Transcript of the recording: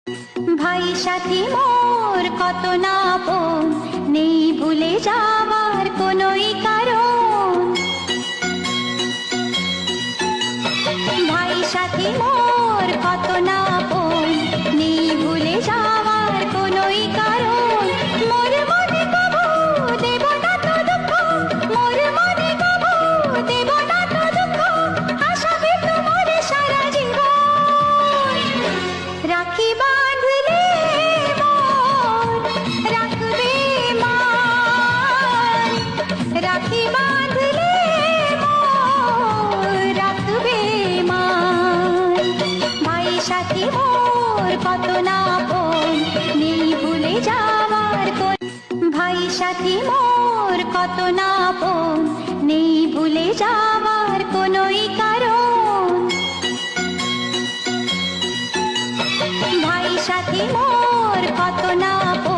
ভাই সাথী মোর কত না আপন, নেই ভুলে যাওয়ার কোনোই কারণ। ভাই সাথী মোর কত না আপন, নেই ভুলে যাওয়ার কোনোই কারণ। মোর মনে কবু দেব না তো দুঃখ, মোর মনে কবু দেব না তো দুঃখ, আশাবে তোমার সারা জীবন। রাখি বাঁধলে মোর রাখবে মান, রাখি বাঁধলে মোর রাখবে মান। ভাই সাথী মোর কত না আপন, নেই ভুলে যাওয়ার কোন। ভাই সাথী মোর কত না আপন, নেই ভুলে যাওয়ার কোনোই কারণ। ভাই সাথী মোর কত না আপন।